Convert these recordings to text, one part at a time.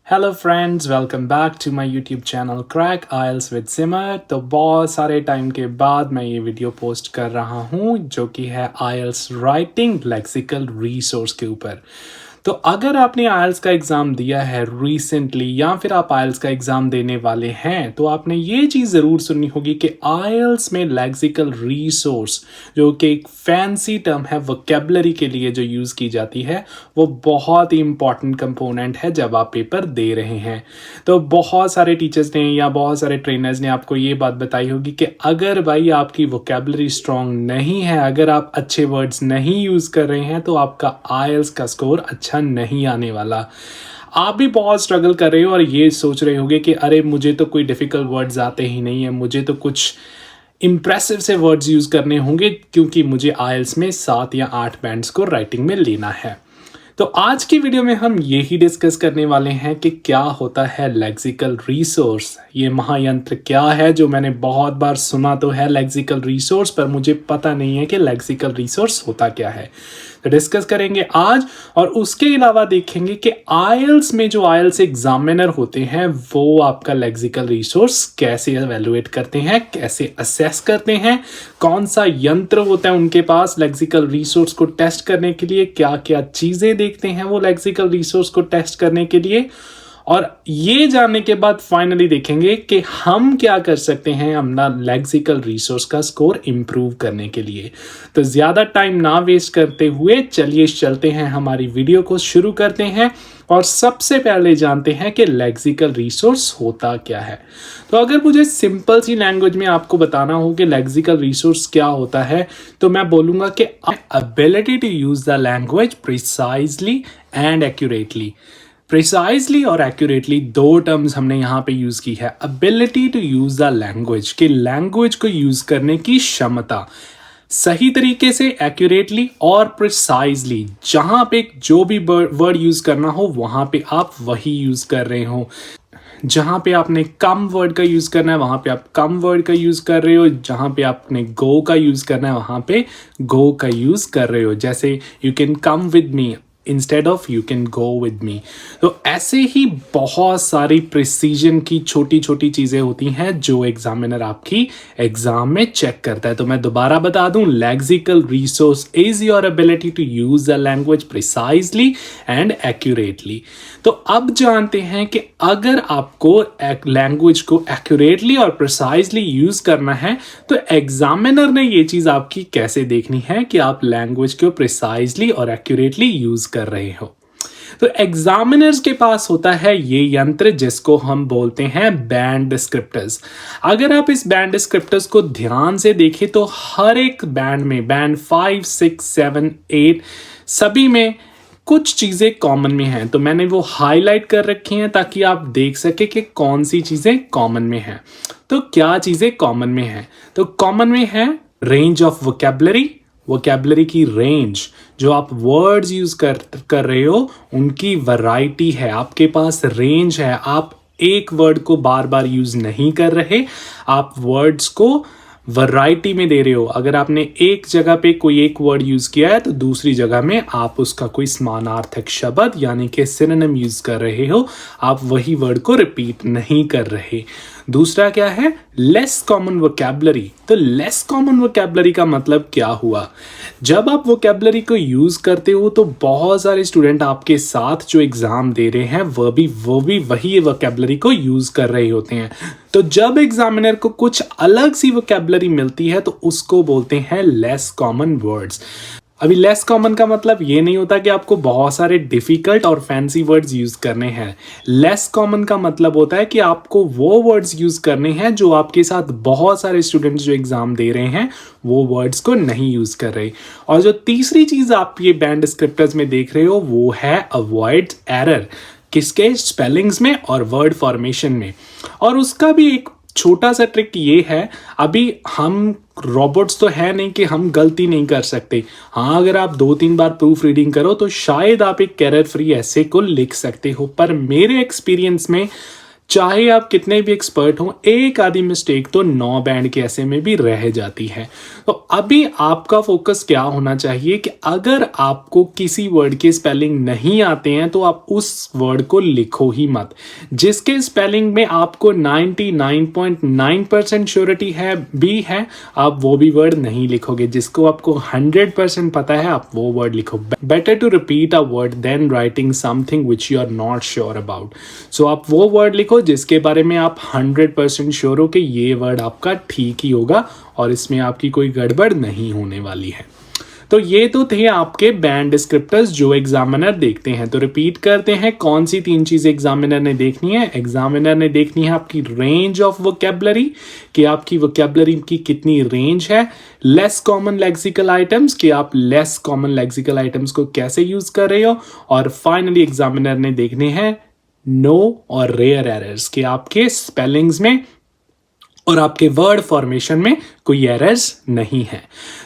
Hello friends, welcome back to my YouTube channel crack IELTS with Simar. तो बहुत सारे time के बाद मैं ये वीडियो पोस्ट कर रहा हूँ जो कि है आइल्स राइटिंग लेक्सिकल रिसोर्स के ऊपर। तो अगर आपने आइल्स का एग्ज़ाम दिया है रिसेंटली या फिर आप आइल्स का एग्ज़ाम देने वाले हैं तो आपने ये चीज़ ज़रूर सुनी होगी कि आइल्स में लेक्सिकल रिसोर्स जो कि एक फैंसी टर्म है वोकेबलरी के लिए जो यूज़ की जाती है वो बहुत ही इंपॉर्टेंट कंपोनेंट है जब आप पेपर दे रहे हैं। तो बहुत सारे टीचर्स ने या बहुत सारे ट्रेनर्स ने आपको ये बात बताई होगी कि अगर भाई आपकी वोकेबलरी स्ट्रॉन्ग नहीं है, अगर आप अच्छे वर्ड्स नहीं यूज़ कर रहे हैं तो आपका आइल्स का स्कोर अच्छा नहीं आने वाला। आप भी बहुत स्ट्रगल कर रहे हो और ये सोच रहे होगे कि अरे मुझे तो कोई डिफ़िकल्ट वर्ड्स आते ही नहीं है, मुझे तो कुछ इम्प्रेसिव से वर्ड्स यूज़ करने होंगे क्योंकि मुझे आइल्स में 7 या 8 बैंड्स को राइटिंग में लेना है। तो आज की वीडियो में हम यही डिस्कस करने वाले हैं कि क्या होता है लेक्सिकल रिसोर्स। ये महायंत्र क्या है जो मैंने बहुत बार सुना तो है लेक्सिकल रिसोर्स, पर मुझे पता नहीं है कि लेक्सिकल रिसोर्स होता क्या है। तो डिस्कस करेंगे आज और उसके अलावा देखेंगे कि आइल्स में जो आइल्स एग्जामिनर होते हैं वो आपका लेक्सिकल रिसोर्स कैसे एवेलुएट करते हैं, कैसे असेस करते हैं, कौन सा यंत्र होता है उनके पास लेक्सिकल रिसोर्स को टेस्ट करने के लिए, क्या क्या चीज़ें देखते हैं वो लेक्सिकल रिसोर्स को टेस्ट करने के लिए। और ये जानने के बाद फाइनली देखेंगे कि हम क्या कर सकते हैं अपना लेक्सिकल रिसोर्स का स्कोर इम्प्रूव करने के लिए। तो ज़्यादा टाइम ना वेस्ट करते हुए चलिए चलते हैं, हमारी वीडियो को शुरू करते हैं और सबसे पहले जानते हैं कि लेक्सिकल रिसोर्स होता क्या है। तो अगर मुझे सिंपल सी लैंग्वेज में आपको बताना हो कि लेक्सिकल रिसोर्स क्या होता है तो मैं बोलूँगा कि ability to use the language precisely and accurately. Precisely और एक्यूरेटली दो टर्म्स हमने यहाँ पे यूज़ की है। Ability to use the language, कि लैंग्वेज को यूज़ करने की क्षमता सही तरीके से, एक्यूरेटली और प्रिसाइजली, जहाँ पे जो भी वर्ड यूज़ करना हो वहाँ पे आप वही यूज़ कर रहे हो। जहाँ पे आपने कम वर्ड का यूज़ करना है वहाँ पे आप कम वर्ड का यूज़ कर रहे हो, जहाँ पे आपने गो का यूज़ करना है वहाँ पे गो का यूज़ कर रहे हो। जैसे you can come with me instead of you can go with me. तो ऐसे ही बहुत सारी प्रिसीजन की छोटी छोटी चीज़ें होती हैं जो एग्जामिनर आपकी एग्जाम में चेक करता है। तो मैं दोबारा बता दूं, lexical resource is your ability to use the language precisely and accurately. तो अब जानते हैं कि अगर आपको लैंग्वेज को एक्यूरेटली और प्रिसाइजली यूज करना है तो एग्जामिनर ने ये चीज़ आपकी कैसे देखनी है कि आप लैंग्वेज को प्रिसाइजली और एक्यूरेटली यूज कर रहे हो। तो एग्जामिनर्स के पास होता है ये यंत्र जिसको हम बोलते हैं बैंड डिस्क्रिप्टर्स। अगर आप इस बैंड डिस्क्रिप्टर्स को ध्यान से देखें तो हर एक बैंड में, बैंड 5, 6, 7, 8 सभी में कुछ चीज़ें कॉमन में हैं। तो मैंने वो हाईलाइट कर रखी हैं ताकि आप देख सके कि कौन सी चीज़ें कॉमन में हैं। तो क्या चीज़ें कॉमन में हैं? तो कॉमन में है रेंज ऑफ वोकेबलरी, वोकेबलरी की रेंज, जो आप वर्ड्स यूज़ कर रहे हो उनकी वैरायटी है, आपके पास रेंज है। आप एक वर्ड को बार बार यूज़ नहीं कर रहे, आप वर्ड्स को वैरायटी में दे रहे हो। अगर आपने एक जगह पे कोई एक वर्ड यूज़ किया है तो दूसरी जगह में आप उसका कोई समानार्थक शब्द यानी कि सिनोनिम यूज़ कर रहे हो, आप वही वर्ड को रिपीट नहीं कर रहे। दूसरा क्या है? Less common vocabulary. तो लेस कॉमन वोकेबलरी का मतलब क्या हुआ? जब आप वोकेबलरी को यूज़ करते हो तो बहुत सारे स्टूडेंट आपके साथ जो एग्ज़ाम दे रहे हैं वो भी वही वोकेबलरी को यूज़ कर रहे होते हैं। तो जब एग्जामिनर को कुछ अलग सी वोकेबलरी मिलती है तो उसको बोलते हैं लेस कॉमन वर्ड्स। अभी लेस कॉमन का मतलब ये नहीं होता कि आपको बहुत सारे डिफ़िकल्ट और फैंसी वर्ड्स यूज़ करने हैं। लेस कॉमन का मतलब होता है कि आपको वो वर्ड्स यूज़ करने हैं जो आपके साथ बहुत सारे स्टूडेंट्स जो एग्ज़ाम दे रहे हैं वो वर्ड्स को नहीं यूज़ कर रहे। और जो तीसरी चीज़ आप ये बैंड डिस्क्रिप्टर्स में देख रहे हो वो है अवॉइड एरर। किसके? स्पेलिंग्स में और वर्ड फॉर्मेशन में। और उसका भी एक छोटा सा ट्रिक ये है, अभी हम रोबोट्स तो है नहीं कि हम गलती नहीं कर सकते। हाँ, अगर आप 2-3 बार प्रूफ रीडिंग करो तो शायद आप एक एरर फ्री ऐसे को लिख सकते हो, पर मेरे एक्सपीरियंस में चाहे आप कितने भी एक्सपर्ट हों, एक आधी मिस्टेक तो 9 बैंड के ऐसे में भी रह जाती है। तो अभी आपका फोकस क्या होना चाहिए कि अगर आपको किसी वर्ड के स्पेलिंग नहीं आते हैं तो आप उस वर्ड को लिखो ही मत। जिसके स्पेलिंग में आपको 99.9% श्योरिटी है भी है, आप वो भी वर्ड नहीं लिखोगे। जिसको आपको 100% पता है, आप वो वर्ड लिखो। Better to repeat a word then writing something which you are not sure about. So आप वो वर्ड लिखो जिसके बारे में आप 100% श्योर हो कि ये वर्ड आपका ठीक ही होगा और इसमें आपकी कोई गड़बड़ नहीं होने वाली है। तो ये तो थे आपके बैंड डिस्क्रिप्टर्स जो एग्जामिनर देखते हैं। तो रिपीट करते हैं, कौन सी 3 चीजें एग्जामिनर ने देखनी है। एग्जामिनर ने देखनी है आपकी रेंज ऑफ वोकैबुलरी, कि आपकी वोकैबुलरी की कितनी रेंज है। लेस कॉमन लेक्सिकल आइटम्स, कि आप लेस कॉमन लेक्सिकल आइटम्स को कैसे यूज कर रहे हो। और फाइनली एग्जामिनर ने देखने हैं नो और रेयर एरर्स, कि आपके स्पेलिंग्स में और आपके वर्ड फॉर्मेशन में कोई एरर्स नहीं है।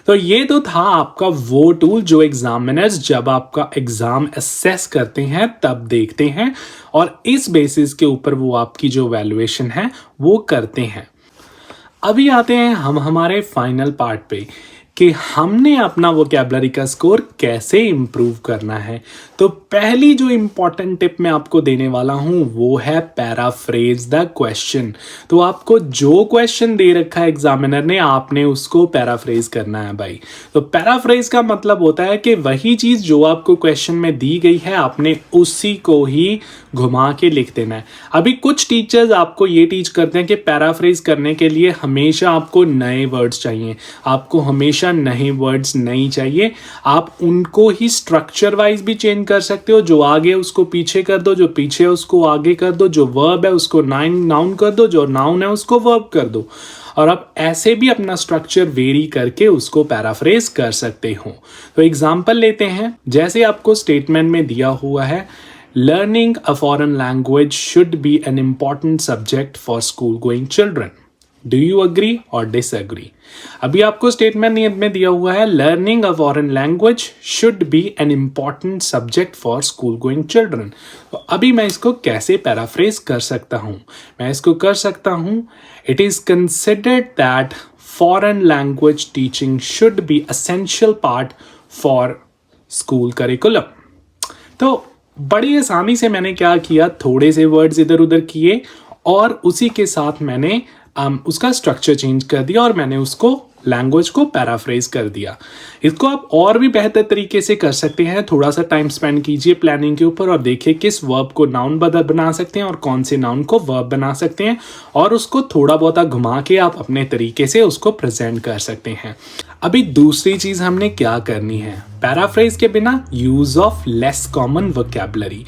तो ये तो था आपका वो टूल जो एग्जामिनर्स जब आपका एग्जाम असेस करते हैं तब देखते हैं, और इस बेसिस के ऊपर वो आपकी जो वैल्यूएशन है वो करते हैं। अभी आते हैं हम हमारे फाइनल पार्ट पे कि हमने अपना वोकैबुलरी का स्कोर कैसे इम्प्रूव करना है। तो पहली जो इम्पॉर्टेंट टिप मैं आपको देने वाला हूं वो है पैराफ्रेज द क्वेश्चन। तो आपको जो क्वेश्चन दे रखा है एग्जामिनर ने, आपने उसको पैराफ्रेज करना है भाई। तो पैराफ्रेज का मतलब होता है कि वही चीज जो आपको क्वेश्चन में दी गई है आपने उसी को ही घुमा के लिख देना है। अभी कुछ टीचर्स आपको ये टीच करते हैं कि पैराफ्रेज करने के लिए हमेशा आपको नए वर्ड्स चाहिए, आपको हमेशा नए वर्ड्स नहीं चाहिए। आप उनको ही स्ट्रक्चर वाइज भी चेंज कर सकते हो। जो आगे उसको पीछे कर दो, जो पीछे उसको आगे कर दो, जो वर्ब है उसको नाउन कर दो, जो नाउन है उसको वर्ब कर दो। और आप ऐसे भी अपना स्ट्रक्चर वेरी करके उसको पैराफ्रेज कर सकते हो। तो एग्जांपल लेते हैं, जैसे आपको स्टेटमेंट में दिया हुआ है, learning a foreign language should be an important subject for school going children. Do you agree और डिसअग्री? अभी आपको स्टेटमेंट में दिया हुआ है, learning a foreign language should be an important subject for school going children. तो अभी मैं इसको कैसे पैराफ्रेज कर सकता हूं? मैं इसको कर सकता हूं, it is considered that foreign language teaching should be essential part for school curriculum. तो बड़ी आसानी से मैंने क्या किया, थोड़े से वर्ड्स इधर उधर किए और उसी के साथ मैंने उसका स्ट्रक्चर चेंज कर दिया और मैंने उसको लैंग्वेज को पैराफ्रेज कर दिया। इसको आप और भी बेहतर तरीके से कर सकते हैं। थोड़ा सा टाइम स्पेंड कीजिए प्लानिंग के ऊपर और देखिए किस वर्ब को नाउन बना सकते हैं और कौन से नाउन को वर्ब बना सकते हैं, और उसको थोड़ा बहुत घुमा के आप अपने तरीके से उसको प्रेजेंट कर सकते हैं। अभी दूसरी चीज हमने क्या करनी है, पैराफ्रेज के बिना use of less common vocabulary.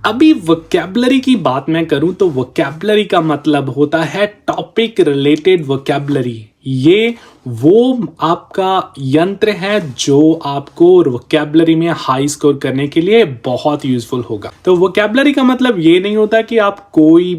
अभी वोकैबुलरी की बात मैं करूं तो वोकैबुलरी का मतलब होता है टॉपिक रिलेटेड वोकैबुलरी। ये वो आपका यंत्र है जो आपको वोकैबुलरी में हाई स्कोर करने के लिए बहुत यूजफुल होगा। तो वोकैबुलरी का मतलब ये नहीं होता कि आप कोई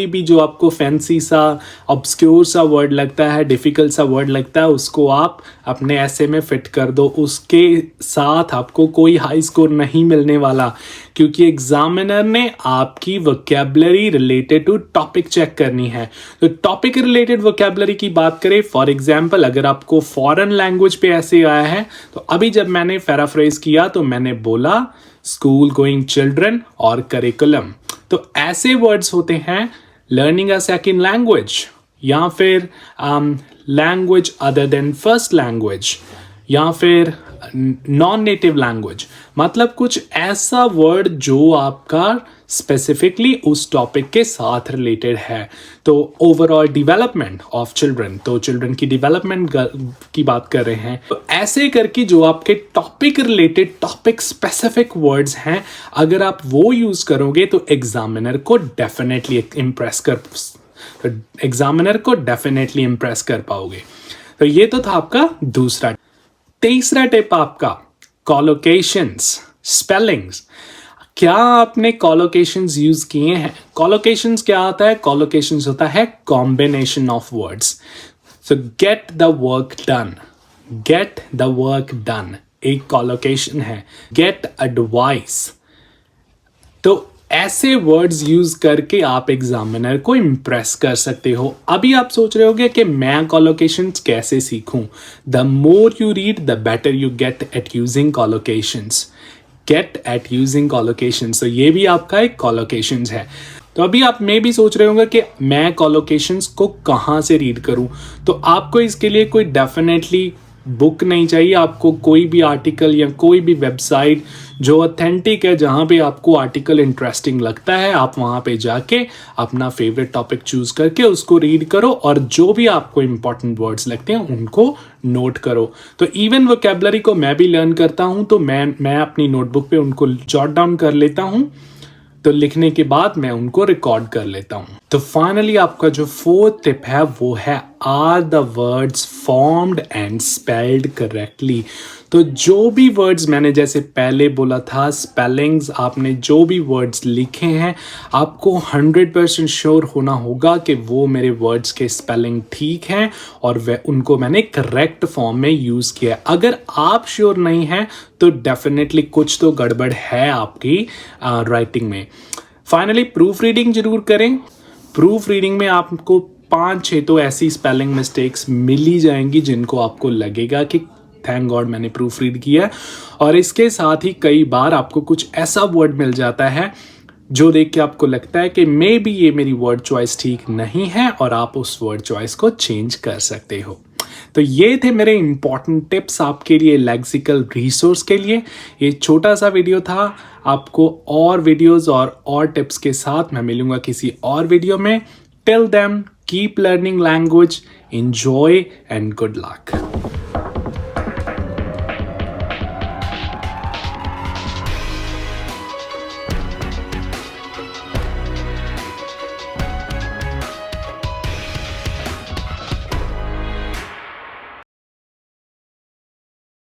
भी जो आपको फैंसी सा ऑब्सक्योर सा वर्ड लगता है, डिफिकल्ट सा वर्ड लगता है, उसको आप अपने ऐसे में फिट कर दो। उसके साथ आपको कोई हाई स्कोर नहीं मिलने वाला, क्योंकि एग्जामिनर ने आपकी vocabulary related to topic check करनी है। तो टॉपिक रिलेटेड वोकैबुलरी की बात करें, फॉर एग्जाम्पल अगर आपको फॉरेन लैंग्वेज पे ऐसे आया है, तो अभी जब मैंने पैराफ्रेज किया तो मैंने बोला स्कूल गोइंग चिल्ड्रन और करिकुलम। तो ऐसे वर्ड्स होते हैं लर्निंग अ सेकंड लैंग्वेज, या फिर language other than first language, या फिर नॉन नेटिव लैंग्वेज। मतलब कुछ ऐसा वर्ड जो आपका स्पेसिफिकली उस टॉपिक के साथ रिलेटेड है। तो ओवरऑल डेवलपमेंट ऑफ चिल्ड्रन, तो चिल्ड्रन की डेवलपमेंट की बात कर रहे हैं। तो ऐसे करके जो आपके topic related topic specific words हैं, अगर आप वो यूज करोगे तो एग्जामिनर को डेफिनेटली इम्प्रेस कर पाओगे। तो ये तो था आपका दूसरा। तीसरा टिप आपका कॉलोकेशंस, स्पेलिंग्स। क्या आपने कॉलोकेशंस यूज किए हैं? कॉलोकेशंस क्या होता है? कॉलोकेशंस होता है combination of words. So get the work done, get the work done एक कॉलोकेशन है। गेट एडवाइस, तो ऐसे वर्ड्स यूज करके आप एग्जामिनर को इम्प्रेस कर सकते हो। अभी आप सोच रहे होगे कि मैं कॉलोकेशंस कैसे सीखूं। The more you read the better you get at using collocations. Get at using collocations, तो ये भी आपका एक कॉलोकेशंस है। तो अभी आप में भी सोच रहे होंगे कि मैं कॉलोकेशंस को कहाँ से रीड करूं। तो आपको इसके लिए कोई डेफिनेटली बुक नहीं चाहिए, आपको कोई भी आर्टिकल या कोई भी वेबसाइट जो ऑथेंटिक है, जहाँ पे आपको आर्टिकल इंटरेस्टिंग लगता है, आप वहाँ पे जाके अपना फेवरेट टॉपिक चूज करके उसको रीड करो और जो भी आपको इंपॉर्टेंट वर्ड्स लगते हैं उनको नोट करो। तो इवन वोकैबुलरी को मैं भी लर्न करता हूँ, तो मैं अपनी नोटबुक पे उनको जॉट डाउन कर लेता हूँ, तो लिखने के बाद मैं उनको रिकॉर्ड कर लेता हूँ। तो फाइनली आपका जो फोर्थ टिप है वो है are the words formed and spelled correctly. तो जो भी वर्ड्स मैंने जैसे पहले बोला था, स्पेलिंग्स, आपने जो भी वर्ड्स लिखे हैं आपको 100% श्योर होना होगा कि वो मेरे वर्ड्स के स्पेलिंग ठीक हैं और वह उनको मैंने करेक्ट फॉर्म में यूज़ किया है। अगर आप श्योर नहीं हैं तो डेफिनेटली कुछ तो गड़बड़ है आपकी राइटिंग में। फाइनली प्रूफ रीडिंग जरूर करें। प्रूफ रीडिंग में आपको 5-6 तो ऐसी स्पेलिंग मिस्टेक्स मिल ही जाएंगी जिनको आपको लगेगा कि थैंक गॉड मैंने प्रूफ रीड किया। और इसके साथ ही कई बार आपको कुछ ऐसा वर्ड मिल जाता है जो देख के आपको लगता है कि मे बी ये मेरी वर्ड चॉइस ठीक नहीं है और आप उस वर्ड चॉइस को चेंज कर सकते हो। तो ये थे मेरे इंपॉर्टेंट टिप्स आपके लिए लेक्सिकल रिसोर्स के लिए। ये छोटा सा वीडियो था। आपको और वीडियोस और टिप्स के साथ मैं मिलूंगा किसी और वीडियो में। Till then keep learning language, enjoy and good luck.